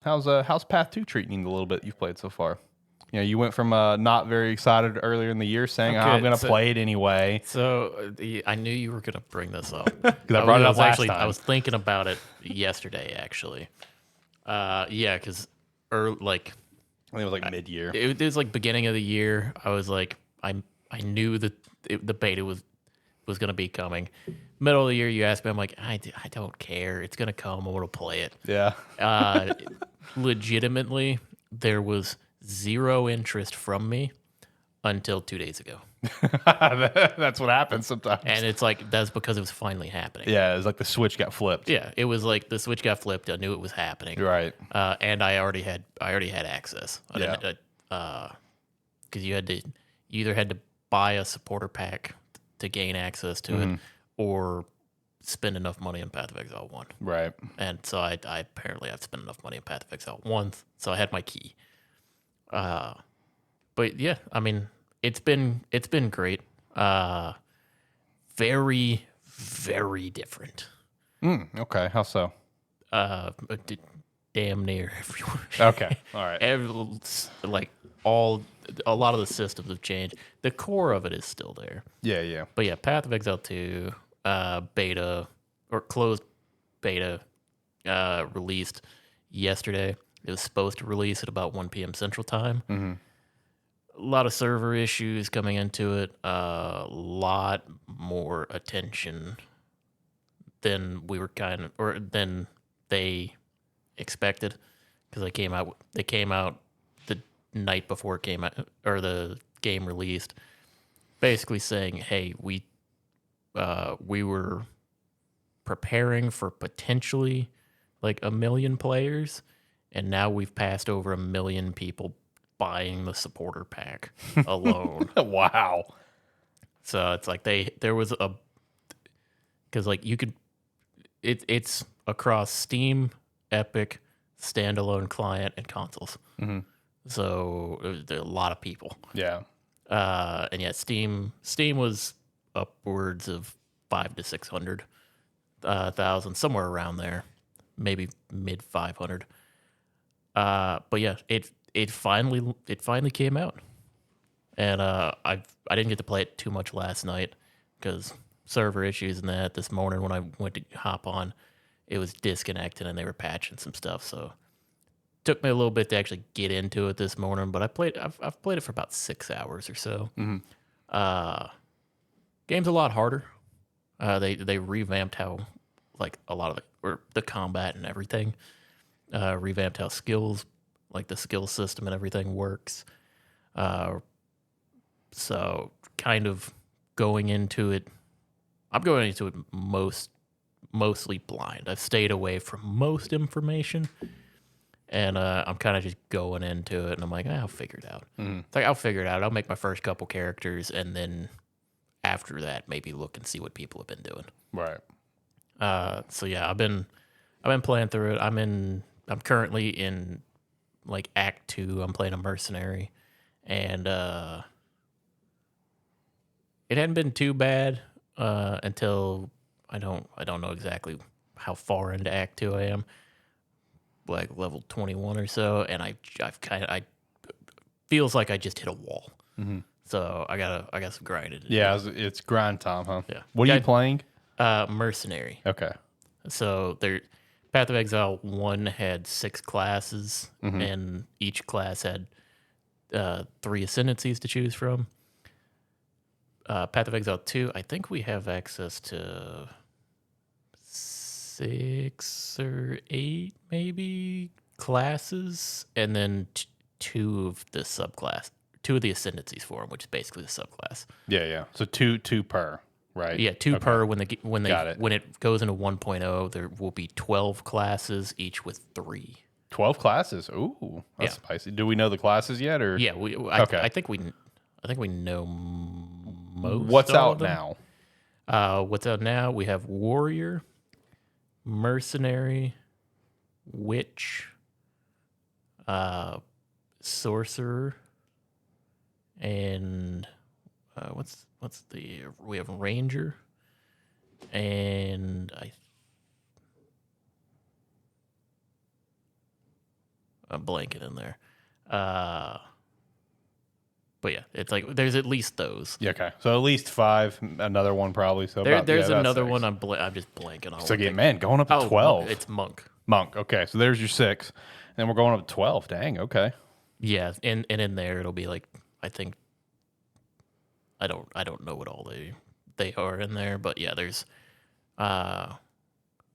How's Path 2 treating you the little bit you've played so far? You went from not very excited earlier in the year saying, I'm Okay, going to so play it anyway. I knew you were gonna bring this up. Because I brought it up last I time. was thinking about it yesterday, actually. Yeah, because like I think it was like mid-year. it was like beginning of the year. I was like, I knew that the beta was gonna be coming. Middle of the year, you asked me, I'm like, I don't care. It's gonna come. I'm gonna play it. Yeah. Legitimately, there was zero interest from me until 2 days ago. That's what happens sometimes. And it's like, that's because it was finally happening. Yeah, it was like the switch got flipped. Yeah, it was like the switch got flipped. I knew it was happening. Right. And I already had access. I Yeah. didn't, because you either had to buy a supporter pack to gain access to it, or spend enough money on Path of Exile 1. Right. And so I apparently I've spent enough money on Path of Exile 1, so I had my key. But yeah, I mean, it's been great. Very, very different. Okay. How so? Damn near everywhere. Okay. All right. A lot of the systems have changed. The core of it is still there. Yeah, yeah. But yeah, Path of Exile 2, beta or closed beta, released yesterday. It was supposed to release at about 1 p.m. Central Time. Mm-hmm. A lot of server issues coming into it. A lot more attention than than they expected, because they came out the night before it came out, or the game released, basically saying, "Hey, we were preparing for potentially like 1 million players, and now we've passed over 1 million people buying the supporter pack alone." Wow. So it's like there was a, because like you could, it's across Steam, Epic, standalone client, and consoles. Mm-hmm. So there are a lot of people. Yeah. And yet Steam was upwards of 500 to 600 thousand, somewhere around there, maybe mid 500. But yeah, it finally came out, and I didn't get to play it too much last night because server issues and that. This morning when I went to hop on, it was disconnected and they were patching some stuff. So took me a little bit to actually get into it this morning, but I've played it for about 6 hours or so. Game's a lot harder. They revamped how, like, a lot of the combat and everything. Revamped how skills, like the skill system and everything works. So kind of going into it, I'm going into it mostly blind. I've stayed away from most information, and I'm kind of just going into it, and I'm like, I'll figure it out. It's like, I'll figure it out. I'll make my first couple characters, and then after that, maybe look and see what people have been doing. Right. So yeah, I've been playing through it. I'm currently in like Act 2. I'm playing a mercenary, and it hadn't been too bad until I don't know exactly how far into Act 2 I am, like level 21 or so, and I feels like I just hit a wall. Mm-hmm. So I got some grinding to do. Yeah, it's grind time, huh? Yeah. What are you playing? Mercenary. Okay. So Path of Exile 1 had 6 classes, and each class had 3 ascendancies to choose from. Path of Exile 2, I think we have access to 6 or 8 maybe classes, and then 2 of the ascendancies for them, which is basically the subclass. Yeah, yeah. So two per, right? Yeah, 2 per. When it goes into 1.0, there will be 12 classes, each with 3. 12 classes. Ooh, that's spicy. Do we know the classes yet, or Yeah, I think we know most. What's all out of them. now? What's out now? We have warrior, mercenary, witch, sorcerer, and we have ranger, and blanket in there. But yeah, it's like there's at least those. Yeah, okay. So at least 5, another one probably. So There's another 6. one I'm just blanking on. So again, man, going up to 12. It's Monk. Monk. Okay, so there's your 6. And then we're going up to 12. Dang, okay. Yeah, and in there it'll be like I think I don't know what all they are in there, but yeah, there's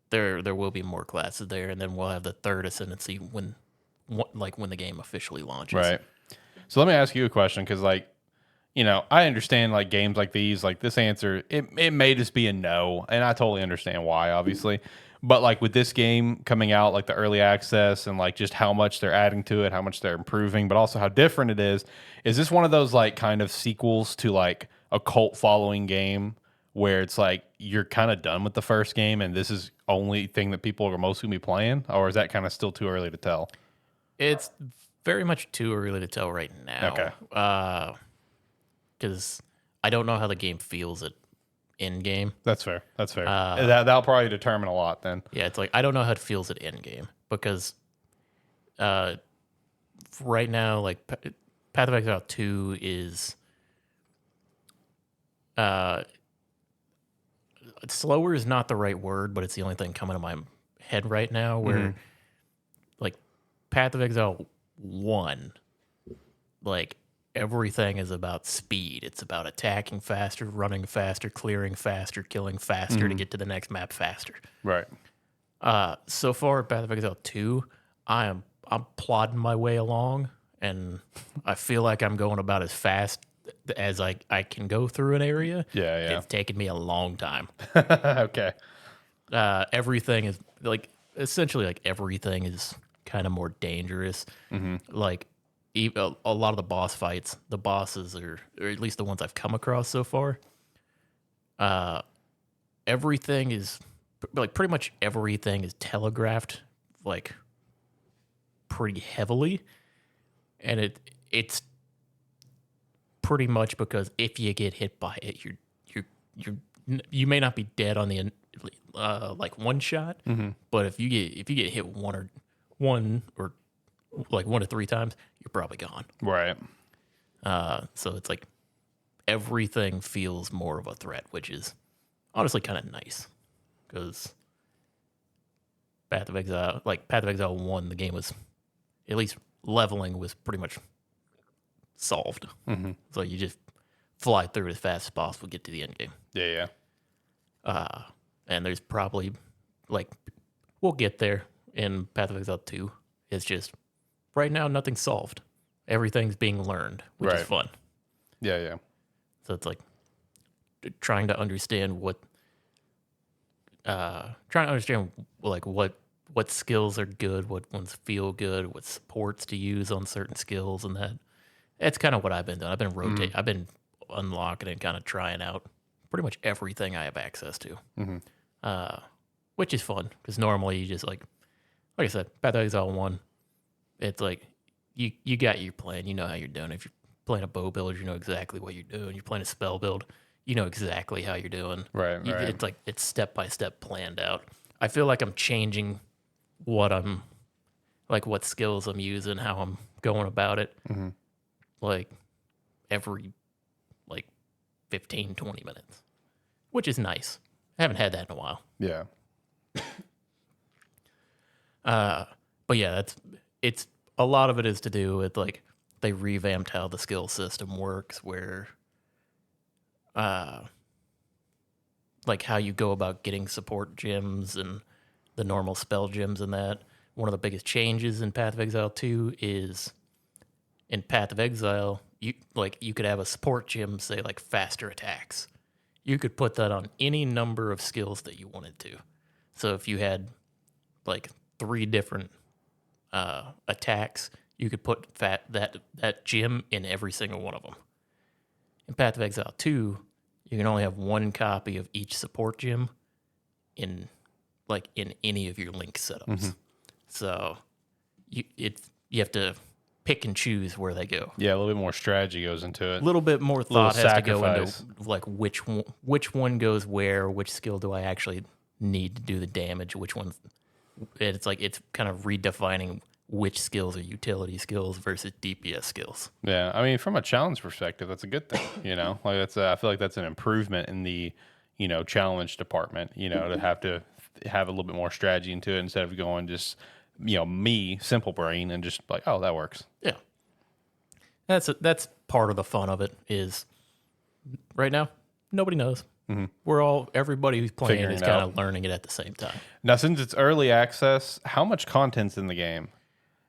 there will be more classes there, and then we'll have the third ascendancy when the game officially launches. Right. So let me ask you a question, because like, I understand like games like these, like this answer, it may just be a no, and I totally understand why, obviously. But like with this game coming out, like the early access and like just how much they're adding to it, how much they're improving, but also how different it is this one of those like kind of sequels to like a cult following game where it's like you're kind of done with the first game and this is only thing that people are mostly gonna be playing, or is that kind of still too early to tell? It's very much too early to tell right now. Okay. Because I don't know how the game feels at in game. That's fair. That'll probably determine a lot then. Yeah, it's like I don't know how it feels at end game because right now, like Path of Exile 2 is slower is not the right word, but it's the only thing coming to my head right now. Where like Path of Exile 1, like everything is about speed. It's about attacking faster, running faster, clearing faster, killing faster to get to the next map faster. Right. So far at Path of Exile 2, I'm plodding my way along, and I feel like I'm going about as fast as I can go through an area. Yeah. It's taken me a long time. Okay. Everything is like essentially like everything is kind of more dangerous. Like a lot of the boss fights, the bosses are, or at least the ones I've come across so far, everything is like pretty much everything is telegraphed like pretty heavily, and it's pretty much because if you get hit by it, you may not be dead on the like one shot, but if you get hit one or like 1 to 3 times, you're probably gone. Right. So it's like everything feels more of a threat, which is honestly kind of nice because Path of Exile 1, the game was at least leveling was pretty much solved. So you just fly through as fast as possible, get to the end game. Yeah. And there's probably like we'll get there in Path of Exile 2. It's just right now nothing's solved. Everything's being learned, which is fun. Yeah. So it's like trying to understand what skills are good, what ones feel good, what supports to use on certain skills, and that's kind of what I've been doing. I've been rotating, I've been unlocking and kind of trying out pretty much everything I have access to, which is fun because normally you just like I said, Path of Exile 1, it's like you got your plan, you know how you're doing. If you're playing a bow build, you know exactly what you're doing. You're playing a spell build, you know exactly how you're doing. Right. It's like it's step by step planned out. I feel like I'm changing what skills I'm using, how I'm going about it, like every 15, 20 minutes, which is nice. I haven't had that in a while. Yeah. But yeah, it's a lot of it is to do with like they revamped how the skill system works, where like how you go about getting support gems and the normal spell gems and that. One of the biggest changes in Path of Exile 2 is in Path of Exile, you could have a support gem say like faster attacks. You could put that on any number of skills that you wanted to. So if you had like 3 different attacks, you could put that gem in every single one of them. In Path of Exile 2, you can only have 1 copy of each support gem in any of your link setups. So you have to pick and choose where they go. Yeah, a little bit more strategy goes into it. A little bit more thought has sacrifice. to go into like which one goes where, which skill do I actually need to do the damage, which one. It's like it's kind of redefining which skills are utility skills versus DPS skills. Yeah, I mean, from a challenge perspective, that's a good thing. Like I feel like that's an improvement in the challenge department. To have a little bit more strategy into it instead of going just me simple brain and just like, oh, that works. Yeah, that's part of the fun of it. Is right now nobody knows. Everybody who's playing Figuring is it kind out. of learning it at the same time. Now, since it's early access, how much content's in the game?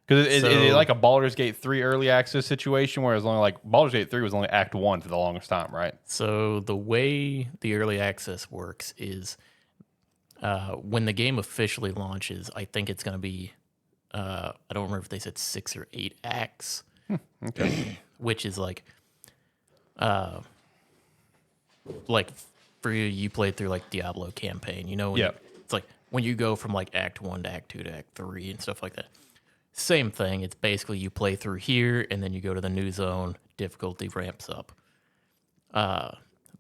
Because it's like a Baldur's Gate 3 early access situation, where it's only like Baldur's Gate 3 was only Act 1 for the longest time, right? So the way the early access works is when the game officially launches, I think it's going to be, I don't remember if they said 6 or 8 acts, Okay. which is like for you played through like Diablo campaign, Yeah. it's like when you go from like Act 1 to Act 2 to Act 3 and stuff like that. Same thing. It's basically you play through here and then you go to the new zone, difficulty ramps up.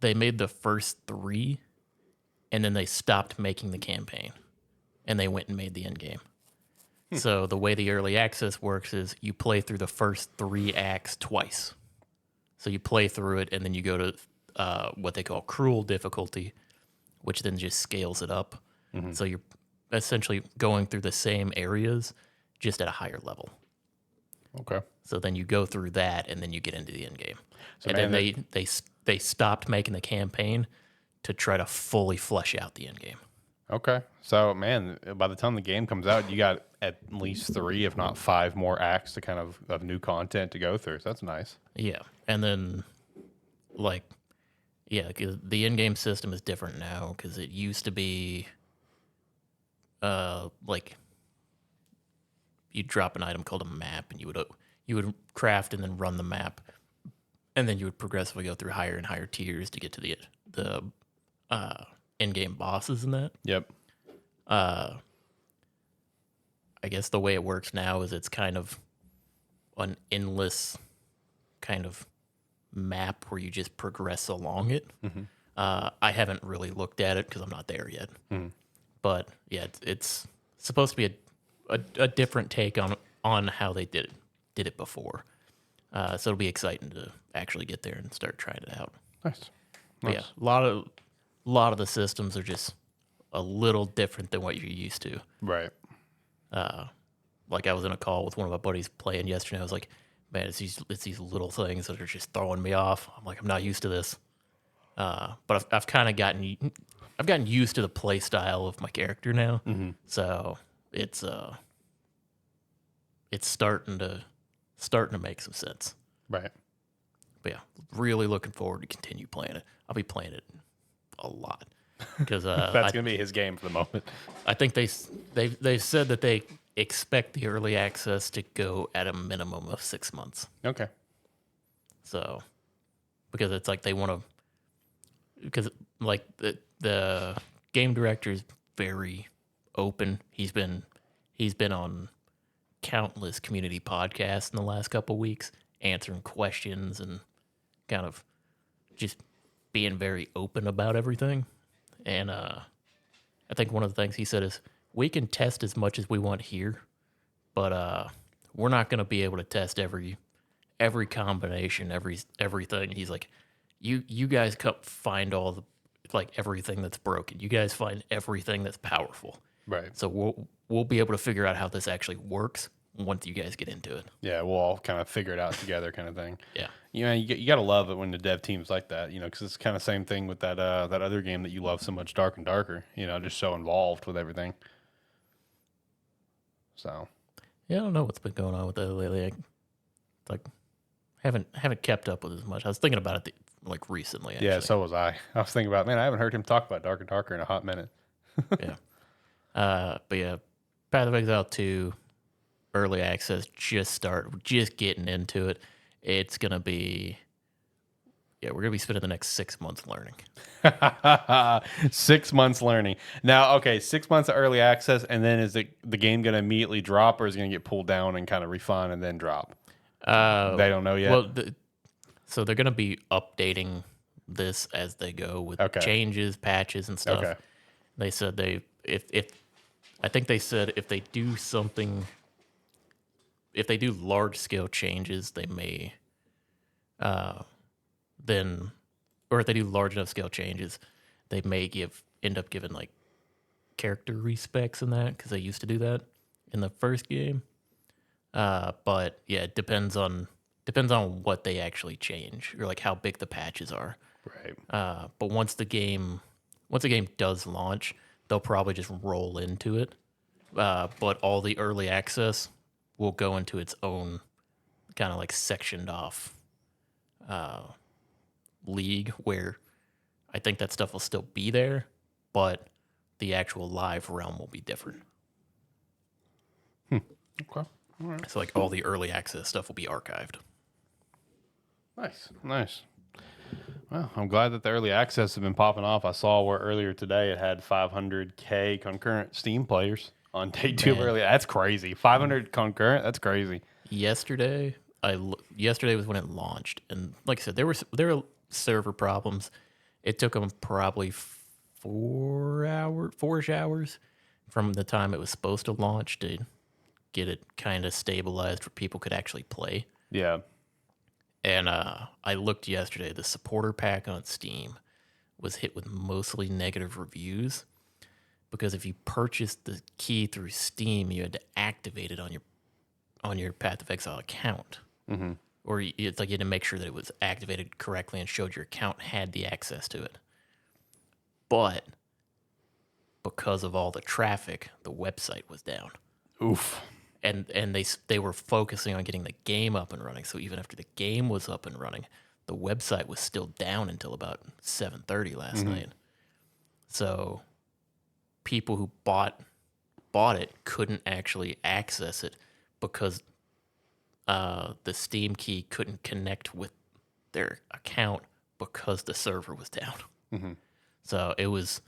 They made the first 3 and then they stopped making the campaign and they went and made the end game. So the way the early access works is you play through the first 3 acts twice. So you play through it and then you go to what they call cruel difficulty, which then just scales it up. So you're essentially going through the same areas, just at a higher level. Okay. So then you go through that, and then you get into the end game. So and man, then they stopped making the campaign to try to fully flesh out the end game. Okay. So, man, by the time the game comes out, you got at least 3, if not 5 more acts to kind of new content to go through. So that's nice. Yeah, and then like, yeah, 'cause the end game system is different now because it used to be, like you drop an item called a map, and you would craft and then run the map, and then you would progressively go through higher and higher tiers to get to the end game bosses and that. Yep. I guess the way it works now is it's kind of an endless kind of map where you just progress along it. I haven't really looked at it because I'm not there yet. But yeah, it's supposed to be a different take on how they did it before. So it'll be exciting to actually get there and start trying it out. Nice. But yeah, a lot of the systems are just a little different than what you're used to. Right. Like I was in a call with one of my buddies playing yesterday. I was like, man, it's these little things that are just throwing me off. I'm like, I'm not used to this. But I've kind of gotten used to the play style of my character now. So it's starting to make some sense. Right. But yeah, really looking forward to continue playing it. I'll be playing it a lot because That's going to be his game for the moment. I think they've said that they expect the early access to go at a minimum of 6 months. Okay. So, because it's like they want to, because like the game director is very open. He's been on countless community podcasts in the last couple of weeks, answering questions and kind of just being very open about everything. And I think one of the things he said is, we can test as much as we want here, but we're not going to be able to test every combination, everything. He's like, you guys find all the everything that's broken. You guys find everything that's powerful. Right. So we'll be able to figure out how this actually works once you guys get into it. Yeah, we'll all kind of figure it out together, kind of thing. Yeah. You got to love it when the dev team's like that, because it's kind of same thing with that other game that you love so much, Dark and Darker. Just so involved with everything. So. Yeah, I don't know what's been going on with that lately. Haven't kept up with it as much. I was thinking about it recently. Actually. Yeah, so was I. I was thinking about, man, I haven't heard him talk about Dark and Darker in a hot minute. Yeah. But yeah, Path of Exile 2 early access just getting into it. It's gonna be we're gonna be spending the next 6 months learning. 6 months learning. Now, okay, 6 months of early access, and then is the game gonna immediately drop, or is it gonna get pulled down and kind of refine and then drop? They don't know yet. Well, so they're gonna be updating this as they go with changes, patches, and stuff. Okay. They said if I think they said if they do something if they do large scale changes, they may then, or if they do large enough scale changes, they may end up giving like character respecs in that because they used to do that in the first game. But yeah, it depends on what they actually change or like how big the patches are. Right. But once the game does launch, they'll probably just roll into it. But all the early access will go into its own kind of like sectioned off league where I think that stuff will still be there, but the actual live realm will be different. Okay. All right. So like all the early access stuff will be archived. Nice. Well, I'm glad that the early access have been popping off. I saw where earlier today it had 500K concurrent Steam players on day 2 of Man. early. That's crazy. 500 concurrent. That's crazy. Yesterday was when it launched, and like I said, there were server problems. It took them probably 4-ish hours from the time it was supposed to launch to get it kind of stabilized where people could actually play. Yeah. And I looked yesterday. The supporter pack on Steam was hit with mostly negative reviews because if you purchased the key through Steam, you had to activate it on your Path of Exile account. Mm-hmm. Or it's like you had to make sure that it was activated correctly and showed your account had the access to it. But because of all the traffic, the website was down. Oof. And they were focusing on getting the game up and running. So even after the game was up and running, the website was still down until about 7:30 last night. So people who bought it couldn't actually access it because the Steam key couldn't connect with their account because the server was down. Mm-hmm. So it was.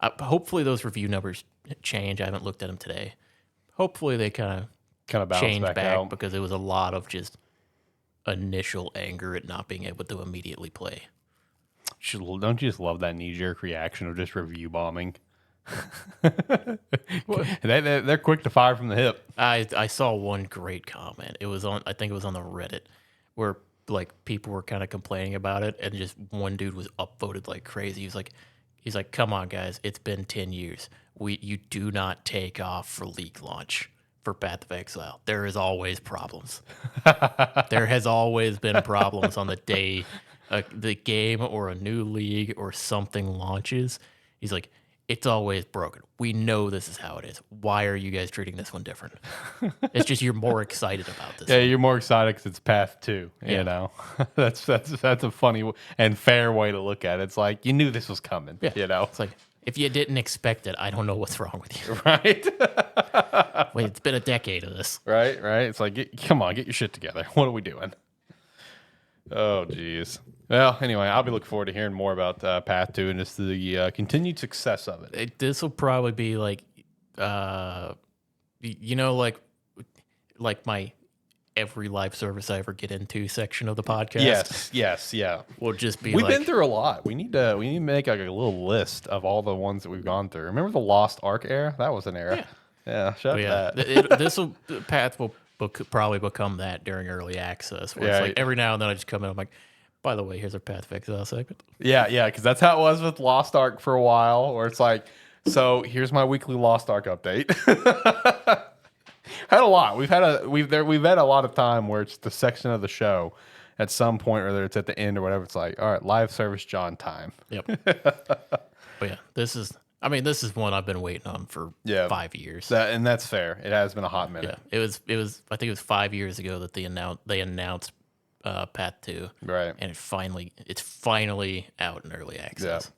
Hopefully those review numbers change. I haven't looked at them today. Hopefully they kind of change back out because it was a lot of just initial anger at not being able to immediately play. Don't you just love that knee-jerk reaction of just review bombing? They're quick to fire from the hip. I saw one great comment. I think it was on the Reddit where like people were kind of complaining about it, and just one dude was upvoted like crazy. He's like, come on guys, it's been 10 years. You do not take off for League launch for Path of Exile. There is always problems. There has always been problems on the day the game or a new league or something launches. He's like, it's always broken. We know this is how it is. Why are you guys treating this one different? It's just you're more excited about this. Yeah, one. you're more excited because it's Path 2. Yeah. You know, that's a funny and fair way to look at it. It's like you knew this was coming. Yeah. You know, It's like, if you didn't expect it, I don't know what's wrong with you. right? Wait, it's been a decade of this. Right. It's like, come on, get your shit together. What are we doing? Oh, geez. Well, anyway, I'll be looking forward to hearing more about Path 2 and just the continued success of it. This will probably be like, like my every live service I ever get into section of the podcast. Yes, yeah. Will just be We've like, been through a lot. We need to make like a little list of all the ones that we've gone through. Remember the Lost Ark era? That was an era. Yeah, shout out to that. Path will probably become that during early access. Where Yeah, it's like every now and then I just come in, I'm like, by the way, here's our Path of Exile segment. Yeah, because that's how it was with Lost Ark for a while, where it's like, so here's my weekly Lost Ark update. Had a lot. We've had a lot of time where it's the section of the show at some point, whether it's at the end or whatever. It's like, all right, live service John time. Yep. But yeah, this is one I've been waiting on for 5 years. And that's fair. It has been a hot minute. Yeah, it was. I think it was 5 years ago that they announced Path 2. Right. And it's finally out in early access.